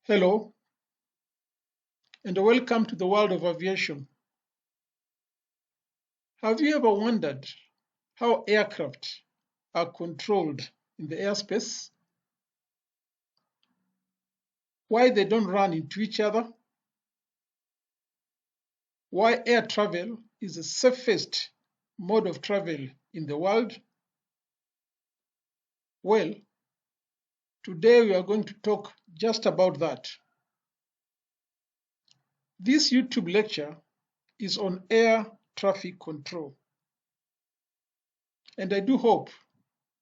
Hello, and welcome to the world of aviation. Have you ever wondered how aircraft are controlled in the airspace? Why they don't run into each other? Why air travel is the safest mode of travel in the world? Well, today we are going to talk just about that. This YouTube lecture is on air traffic control, and I do hope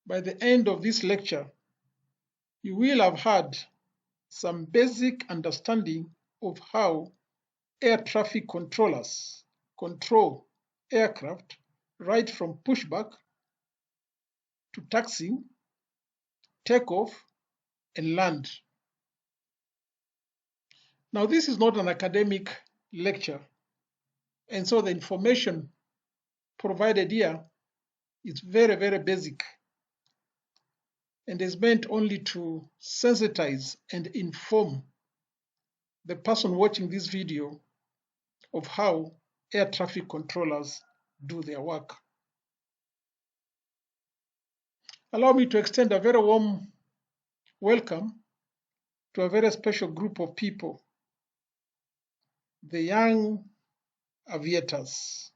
by the end of this lecture you will have had some basic understanding of how air traffic controllers control aircraft right from pushback to taxiing, takeoff, and land. Now, this is not an academic lecture, and so the information provided here is very, very basic and is meant only to sensitize and inform the person watching this video of how air traffic controllers do their work. Allow me to extend a very warm welcome to a very special group of people, the young aviators.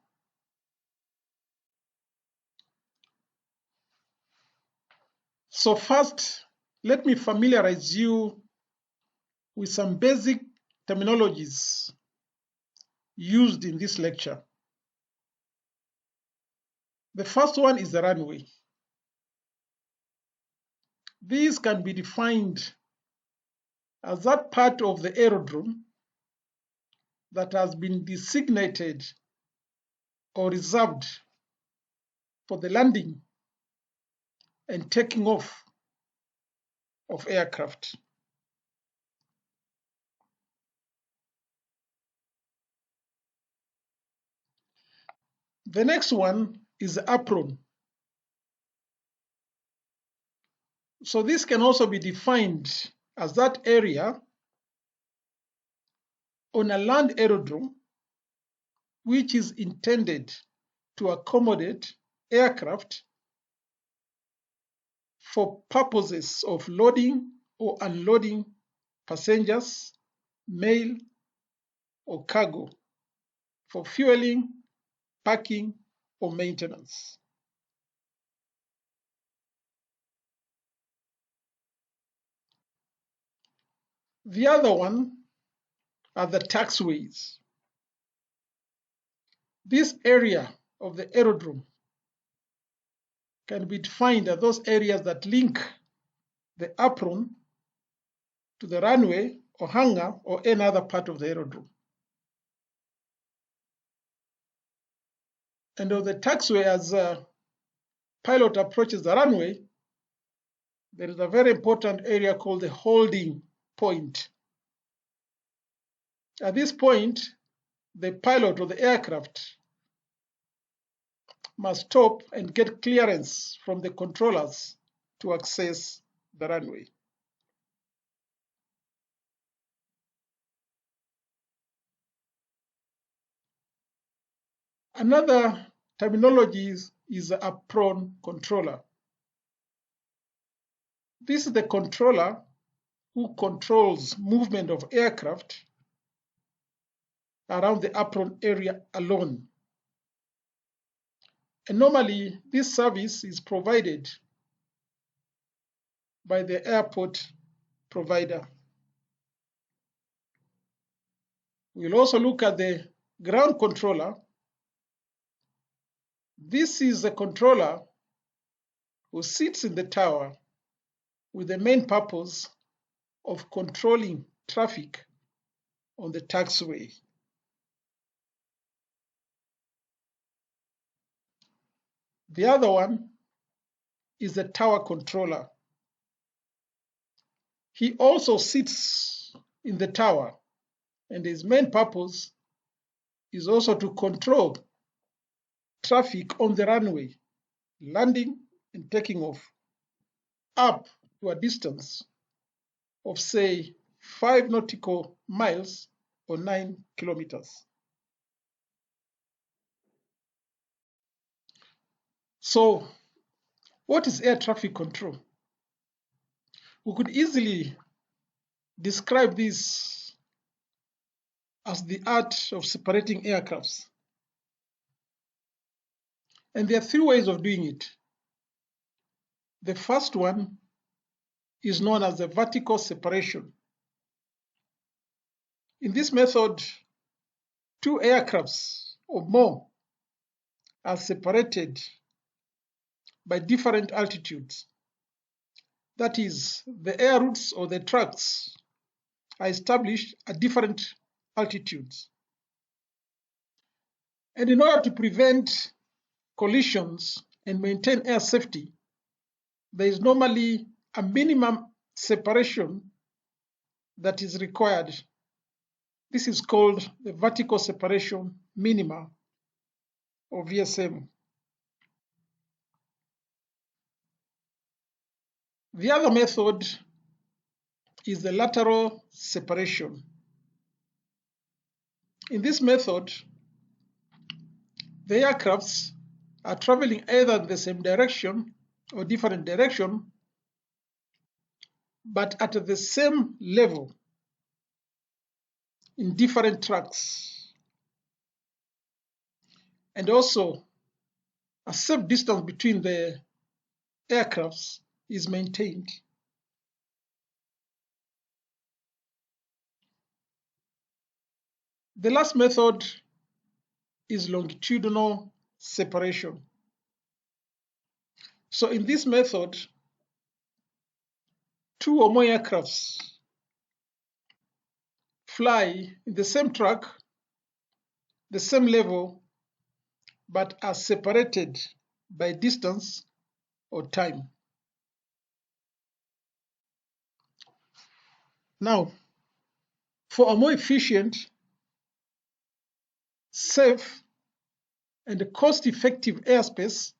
So first, let me familiarize you with some basic terminologies used in this lecture. The first one is the runway. These can be defined as that part of the aerodrome that has been designated or reserved for the landing and taking off of aircraft. The next one is the apron. So this can also be defined as that area on a land aerodrome which is intended to accommodate aircraft for purposes of loading or unloading passengers, mail, or cargo, for fueling, parking, or maintenance. The other one are the taxiways. This area of the aerodrome can be defined as those areas that link the apron to the runway or hangar or any other part of the aerodrome. And on the taxiway, as a pilot approaches the runway, there is a very important area called the holding point. At this point, the pilot or the aircraft must stop and get clearance from the controllers to access the runway. Another terminology is the apron controller. This is the controller who controls movement of aircraft around the apron area alone. And normally, this service is provided by the airport provider. We'll also look at the ground controller. This is the controller who sits in the tower with the main purpose of controlling traffic on the taxiway. The other one is the tower controller. He also sits in the tower, and his main purpose is also to control traffic on the runway, landing and taking off, up to a distance of, say, 5 nautical miles or 9 kilometers. So, what is air traffic control? We could easily describe this as the art of separating aircrafts. And there are 3 ways of doing it. The first one is known as the vertical separation. In this method, 2 aircrafts or more are separated by different altitudes. That is, the air routes or the tracks are established at different altitudes. And in order to prevent collisions and maintain air safety, there is normally a minimum separation that is required. This is called the vertical separation minima, or VSM. The other method is the lateral separation. In this method, the aircrafts are traveling either in the same direction or different direction, but at the same level in different tracks. And also, a safe distance between the aircrafts is maintained. The last method is longitudinal separation. So in this method, 2 or more aircrafts fly in the same track, the same level, but are separated by distance or time. Now, for a more efficient, safe, and cost-effective airspace,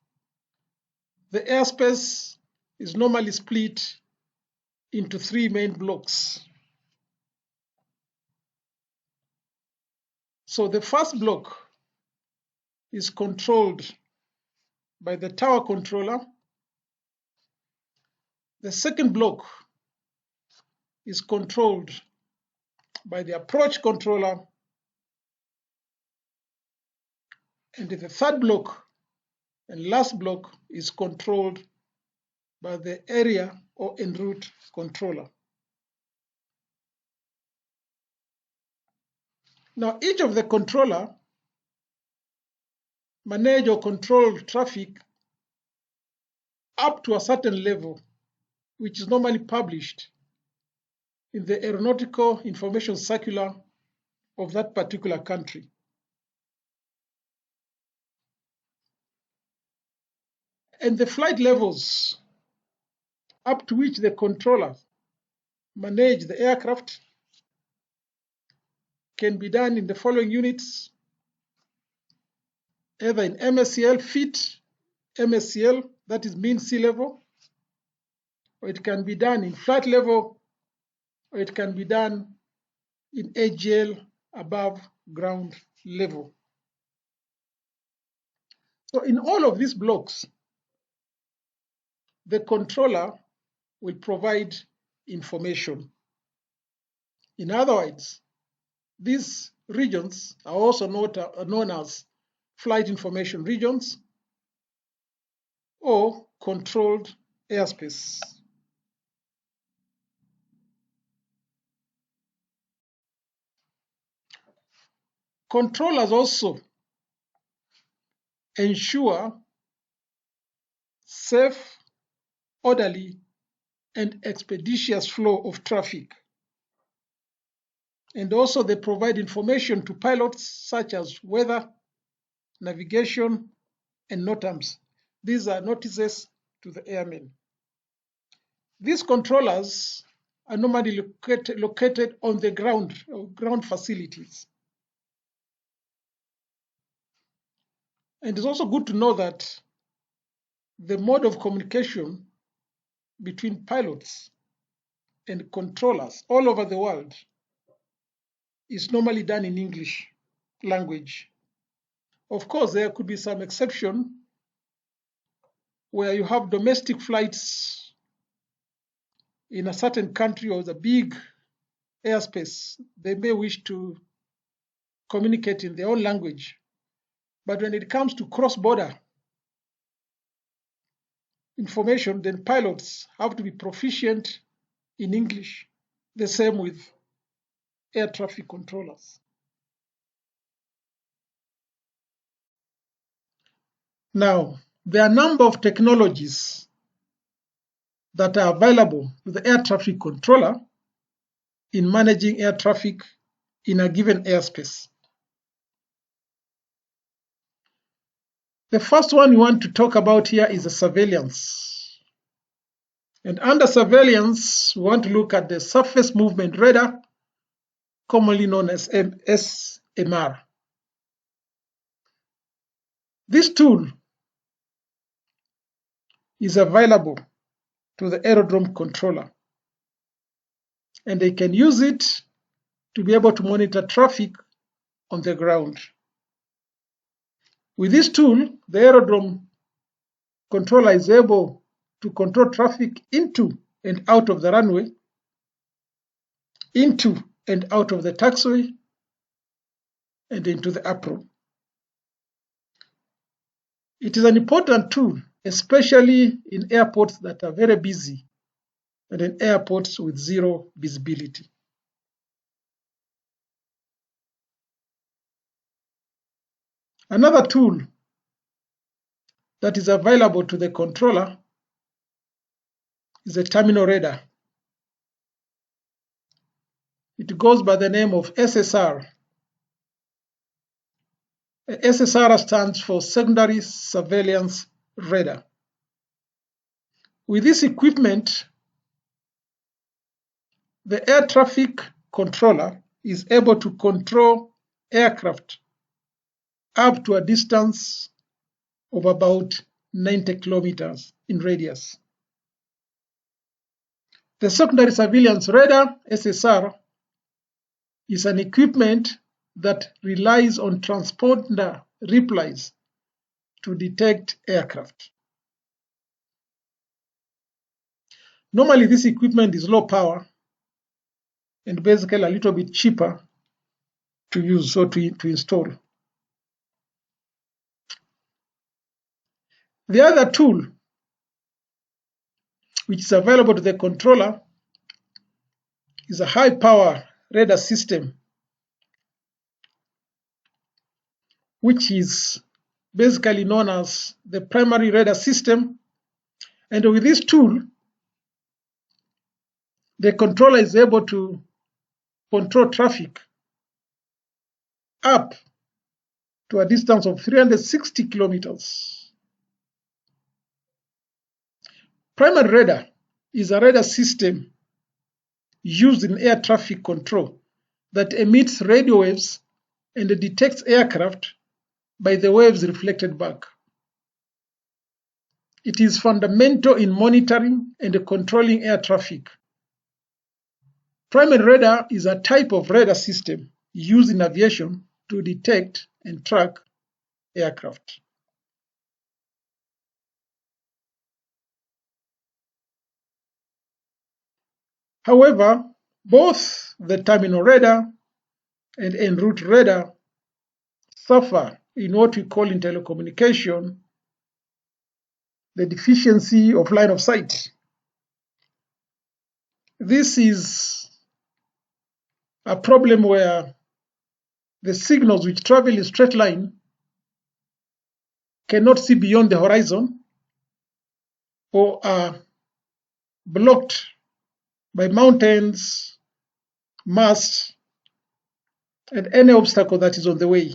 the airspace is normally split into 3 main blocks. So the first block is controlled by the tower controller. The second block is controlled by the approach controller. And the third block and last block is controlled by the area or en route controller. Now, each of the controller manage or control traffic up to a certain level, which is normally published in the Aeronautical Information Circular of that particular country. And the flight levels up to which the controllers manage the aircraft can be done in the following units, either in MSCL, feet, MSCL, that is mean sea level, or it can be done in flight level, or it can be done in AGL, above ground level. So in all of these blocks, the controller will provide information. In other words, these regions are also known as flight information regions or controlled airspace. Controllers also ensure safe, orderly, and expeditious flow of traffic. And also they provide information to pilots such as weather, navigation, and NOTAMs. These are notices to the airmen. These controllers are normally located on the ground or ground facilities. And it's also good to know that the mode of communication between pilots and controllers all over the world is normally done in English language. Of course, there could be some exception where you have domestic flights in a certain country or the big airspace. They may wish to communicate in their own language. But when it comes to cross-border information, then pilots have to be proficient in English. The same with air traffic controllers. Now, there are a number of technologies that are available to the air traffic controller in managing air traffic in a given airspace. The first one we want to talk about here is the surveillance. And under surveillance, we want to look at the surface movement radar, commonly known as SMR. This tool is available to the aerodrome controller, and they can use it to be able to monitor traffic on the ground. With this tool, the aerodrome controller is able to control traffic into and out of the runway, into and out of the taxiway, and into the apron. It is an important tool, especially in airports that are very busy and in airports with zero visibility. Another tool that is available to the controller is a terminal radar. It goes by the name of SSR. SSR stands for Secondary Surveillance Radar. With this equipment, the air traffic controller is able to control aircraft up to a distance of about 90 kilometers in radius. The Secondary Surveillance Radar, SSR, is an equipment that relies on transponder replies to detect aircraft. Normally, this equipment is low power and basically a little bit cheaper to use, so to install. The other tool which is available to the controller is a high power radar system, which is basically known as the primary radar system. And with this tool, the controller is able to control traffic up to a distance of 360 kilometers. Primary radar is a radar system used in air traffic control that emits radio waves and detects aircraft by the waves reflected back. It is fundamental in monitoring and controlling air traffic. Primary radar is a type of radar system used in aviation to detect and track aircraft. However, both the terminal radar and en route radar suffer in what we call in telecommunication the deficiency of line of sight. This is a problem where the signals which travel in straight line cannot see beyond the horizon or are blocked by mountains, masts, and any obstacle that is on the way.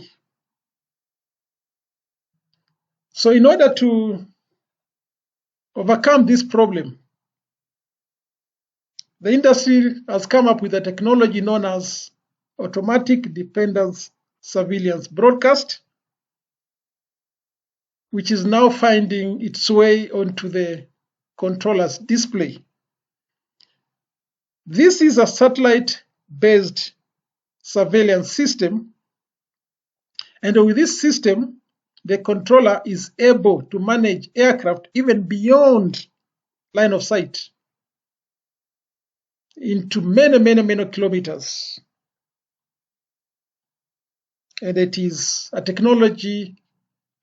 So in order to overcome this problem, the industry has come up with a technology known as automatic dependence surveillance broadcast, which is now finding its way onto the controller's display. This is a satellite-based surveillance system, and with this system, the controller is able to manage aircraft even beyond line of sight into many kilometers. And it is a technology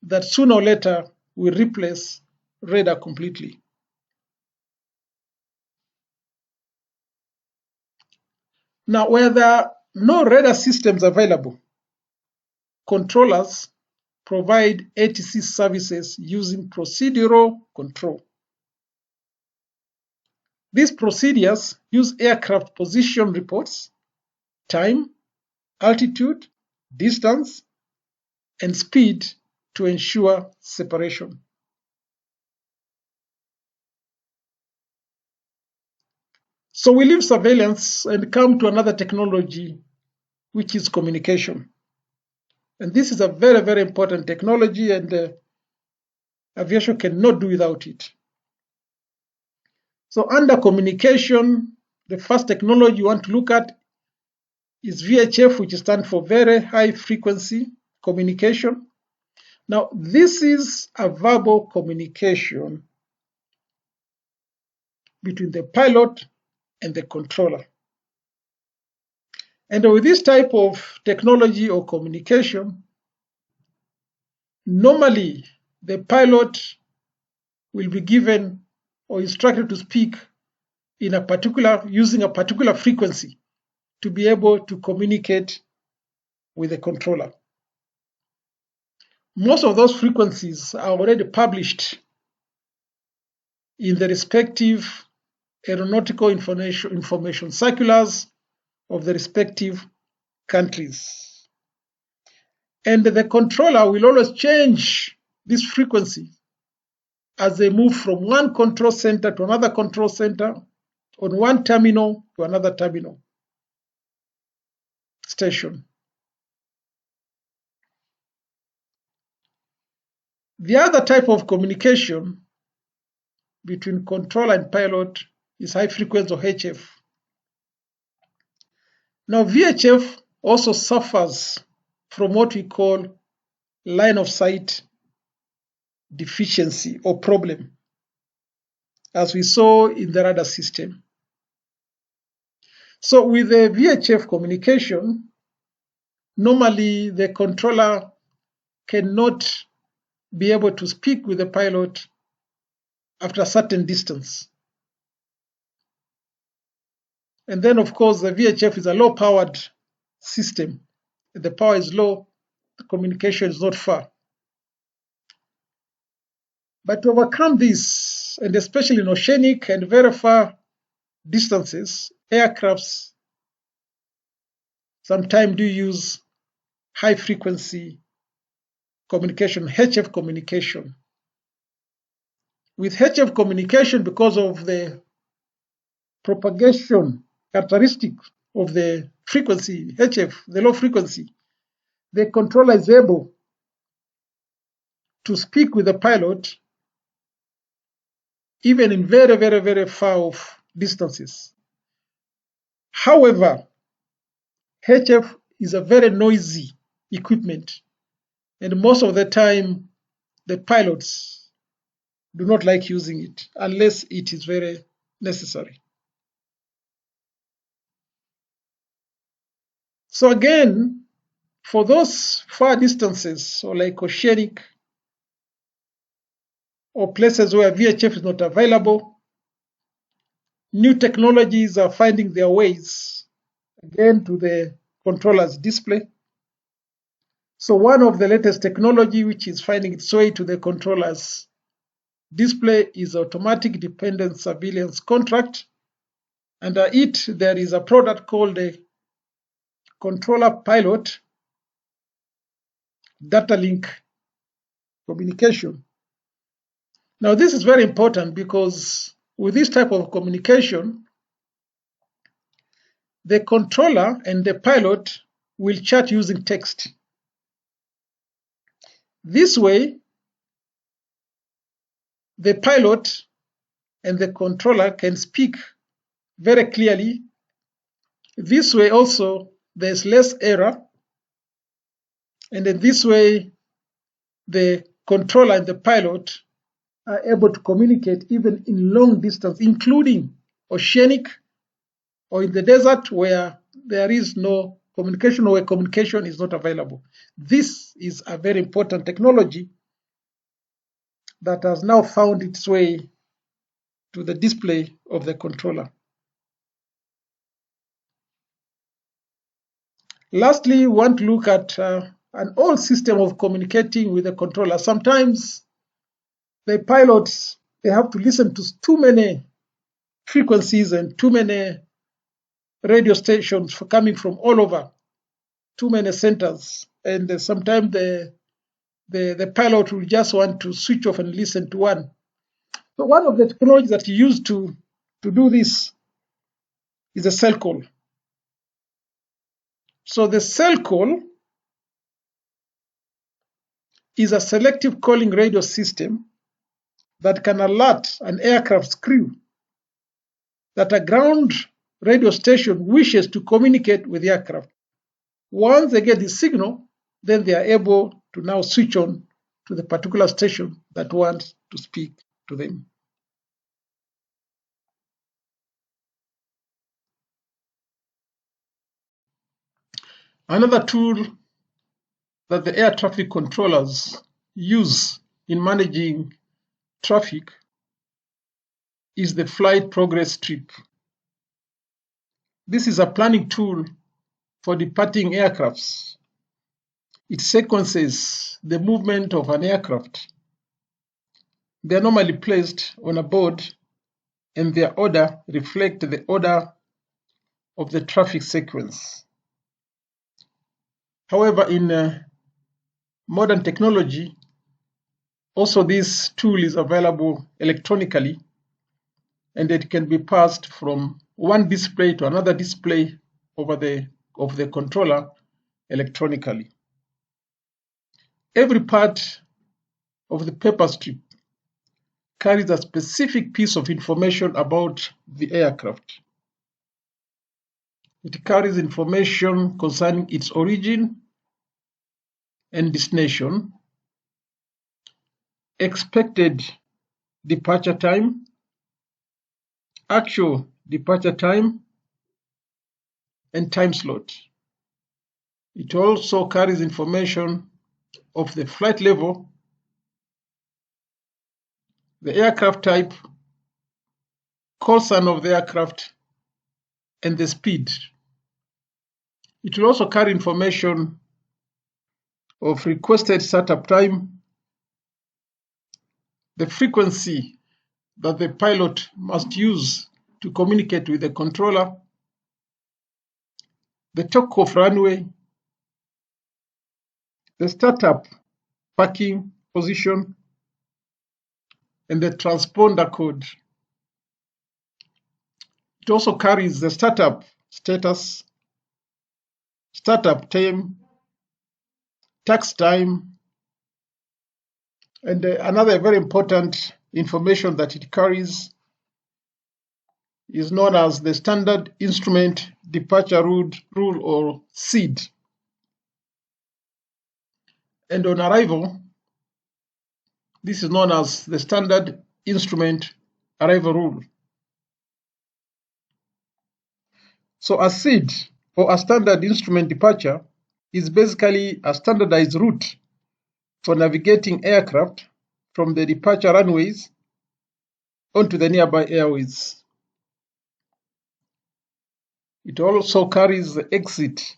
that sooner or later will replace radar completely. Now, where there are no radar systems available, controllers provide ATC services using procedural control. These procedures use aircraft position reports, time, altitude, distance, and speed to ensure separation. So we leave surveillance and come to another technology, which is communication. And this is a very important technology, and aviation cannot do without it. So under communication, the first technology you want to look at is VHF, which stands for Very High Frequency Communication. Now, this is a verbal communication between the pilot and the controller. And with this type of technology or communication, normally the pilot will be given or instructed to speak in a particular, using a particular frequency to be able to communicate with the controller. Most of those frequencies are already published in the respective aeronautical information circulars of the respective countries. And the controller will always change this frequency as they move from one control center to another control center, on one terminal to another terminal station. The other type of communication between controller and pilot is high frequency or HF. Now, VHF also suffers from what we call line of sight deficiency or problem, as we saw in the radar system. So with the VHF communication, normally the controller cannot be able to speak with the pilot after a certain distance. And then, of course, the VHF is a low-powered system. If the power is low, the communication is not far. But to overcome this, and especially in oceanic and very far distances, aircrafts sometimes do use high-frequency communication, HF communication. With HF communication, because of the propagation characteristic of the frequency, HF, the low frequency, the controller is able to speak with the pilot even in very far off distances. However, HF is a very noisy equipment, and most of the time the pilots do not like using it unless it is very necessary. So again, for those far distances, or like oceanic or places where VHF is not available, new technologies are finding their ways again to the controller's display. So one of the latest technology which is finding its way to the controller's display is automatic dependent surveillance contract. Under it, there is a product called a controller pilot data link communication. Now, this is very important because with this type of communication, the controller and the pilot will chat using text. This way, the pilot and the controller can speak very clearly This way also there's less error, and in this way the controller and the pilot are able to communicate even in long distance, including oceanic or in the desert where there is no communication or where communication is not available. This is a very important technology that has now found its way to the display of the controller. Lastly, we want to look at an old system of communicating with the controller. Sometimes the pilots, they have to listen to too many frequencies and too many radio stations coming from all over, too many centers, and sometimes the pilot will just want to switch off and listen to one. So one of the technologies that he used to do this is a cell call. So the cell call is a selective calling radio system that can alert an aircraft's crew that a ground radio station wishes to communicate with the aircraft. Once they get the signal, then they are able to now switch on to the particular station that wants to speak to them. Another tool that the air traffic controllers use in managing traffic is the flight progress strip. This is a planning tool for departing aircrafts. It sequences the movement of an aircraft. They are normally placed on a board, and their order reflects the order of the traffic sequence. However, in modern technology, also this tool is available electronically, and it can be passed from one display to another display of the controller electronically. Every part of the paper strip carries a specific piece of information about the aircraft. It carries information concerning its origin and destination, expected departure time, actual departure time, and time slot. It also carries information of the flight level, the aircraft type, call sign of the aircraft, and the speed. It will also carry information of requested startup time, the frequency that the pilot must use to communicate with the controller, the takeoff runway, the startup parking position, and the transponder code. It also carries the startup status, startup time, tax time, and another very important information that it carries is known as the Standard Instrument Departure Rule or SID. And on arrival, this is known as the Standard Instrument Arrival Rule. So a SID, or a Standard Instrument Departure, is basically a standardized route for navigating aircraft from the departure runways onto the nearby airways. It also carries the exit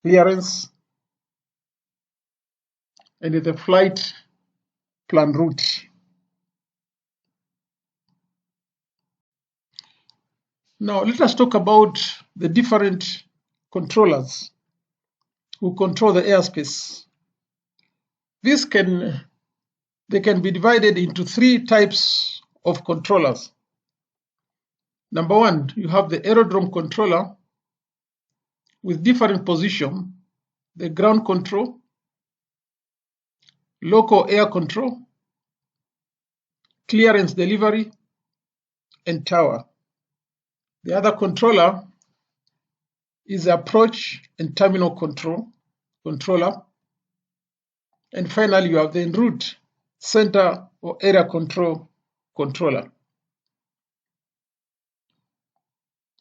clearance and the flight plan route. Now let us talk about the different controllers who control the airspace. They can be divided into three types of controllers. Number one, you have the aerodrome controller with different position, the ground control, local air control, clearance delivery, and tower. The other controller is approach and terminal controller. And finally, you have the en route center or area control controller.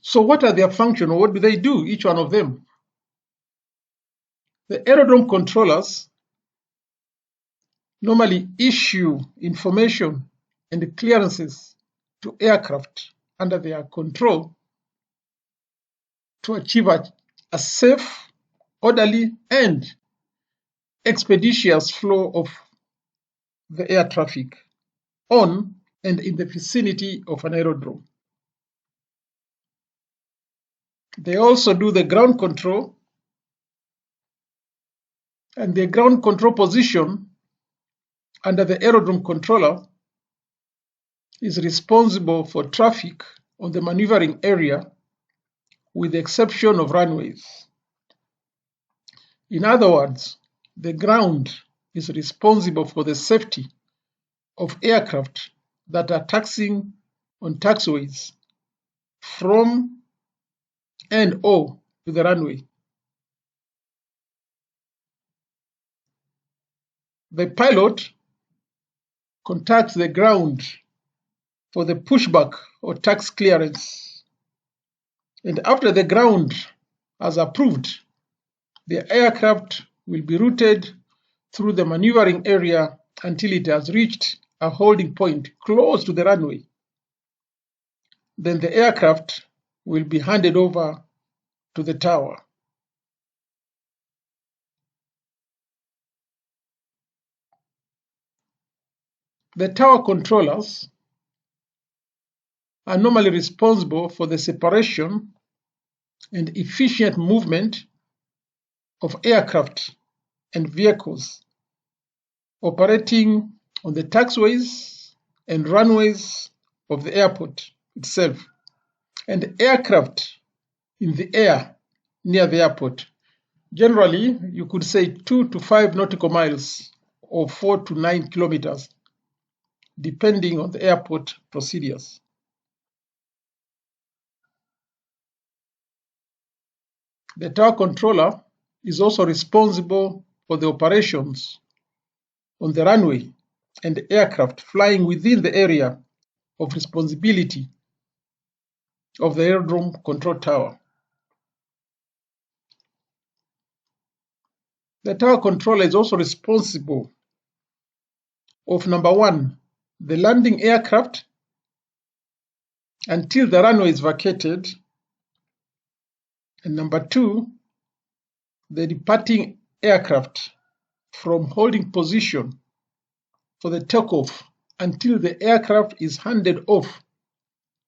So what are their functions, or what do they do, each one of them? The aerodrome controllers normally issue information and clearances to aircraft under their control to achieve a safe, orderly, and expeditious flow of the air traffic on and in the vicinity of an aerodrome. They also do the ground control, and the ground control position under the aerodrome controller is responsible for traffic on the maneuvering area with the exception of runways. In other words, the ground is responsible for the safety of aircraft that are taxiing on taxiways from and or to the runway. The pilot contacts the ground for the pushback or taxi clearance, and after the ground has approved, the aircraft will be routed through the maneuvering area until it has reached a holding point close to the runway. Then the aircraft will be handed over to the tower. The tower controllers are normally responsible for the separation and efficient movement of aircraft and vehicles operating on the taxiways and runways of the airport itself, and aircraft in the air near the airport. Generally, you could say 2 to 5 nautical miles or 4 to 9 kilometers, depending on the airport procedures. The tower controller is also responsible for the operations on the runway and aircraft flying within the area of responsibility of the aerodrome control tower. The tower controller is also responsible of number 1, the landing aircraft until the runway is vacated, and number 2, the departing aircraft from holding position for the takeoff until the aircraft is handed off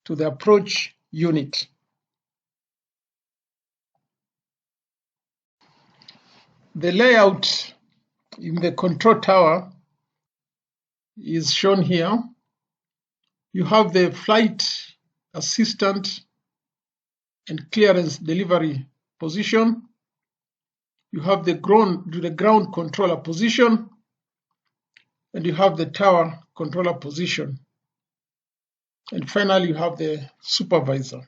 to the approach unit. The layout in the control tower is shown here. You have the flight assistant and clearance delivery position. You have the ground controller position, and you have the tower controller position. And finally, you have the supervisor.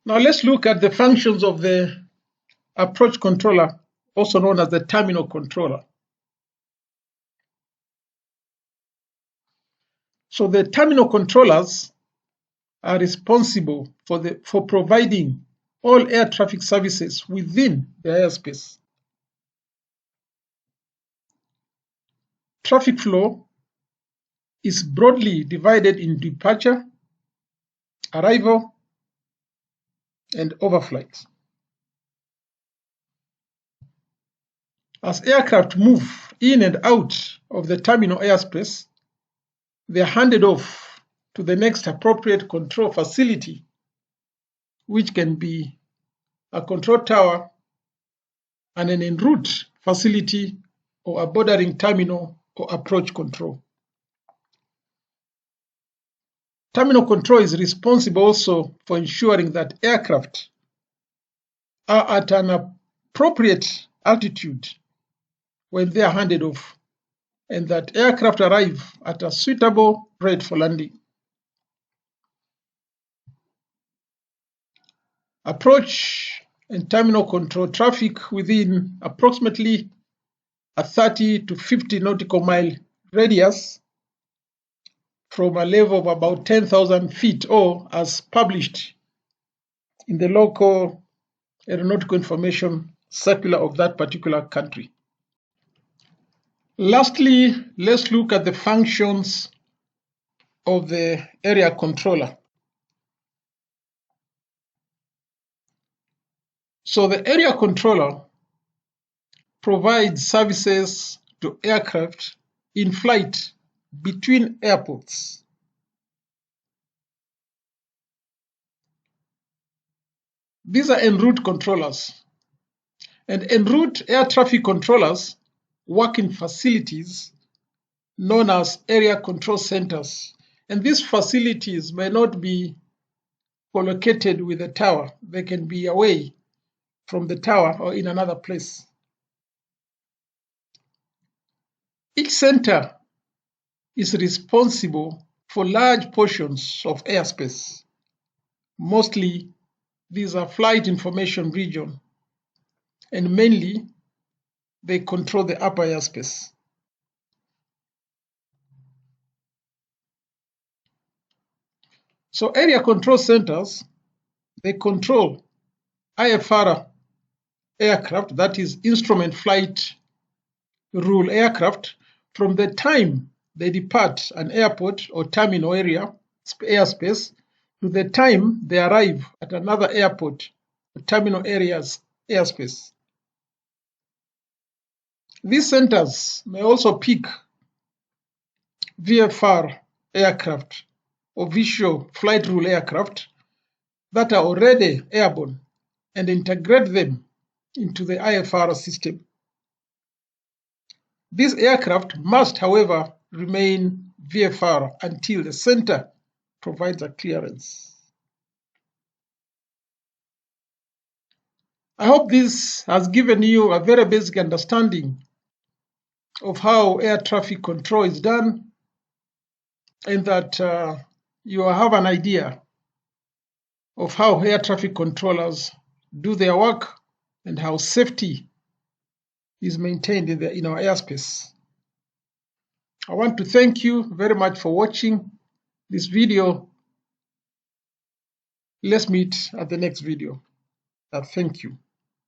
Now let's look at the functions of the approach controller, also known as the terminal controller. So the terminal controllers are responsible for providing all air traffic services within the airspace. Traffic flow is broadly divided in departure, arrival, and overflight. As aircraft move in and out of the terminal airspace, they are handed off to the next appropriate control facility, which can be a control tower and an en route facility or a bordering terminal or approach control. Terminal control is responsible also for ensuring that aircraft are at an appropriate altitude when they are handed off, and that aircraft arrive at a suitable rate for landing. Approach and terminal control traffic within approximately a 30 to 50 nautical mile radius from a level of about 10,000 feet, or as published in the local aeronautical information circular of that particular country. Lastly, let's look at the functions of the area controller. So the area controller provides services to aircraft in flight between airports. These are en route controllers. And en route air traffic controllers work in facilities known as area control centers. And these facilities may not be co-located with the tower. They can be away from the tower or in another place. Each center is responsible for large portions of airspace. Mostly, these are flight information region, and mainly they control the upper airspace. So area control centers, they control IFR aircraft, that is instrument flight rule aircraft, from the time they depart an airport or terminal area airspace to the time they arrive at another airport or terminal area's airspace. These centers may also pick VFR aircraft or visual flight rule aircraft that are already airborne and integrate them into the IFR system. These aircraft must, however, remain VFR until the center provides a clearance. I hope this has given you a very basic understanding of how air traffic control is done, and that you have an idea of how air traffic controllers do their work and how safety is maintained in our airspace. I want to thank you very much for watching this video. Let's meet at the next video. Thank you.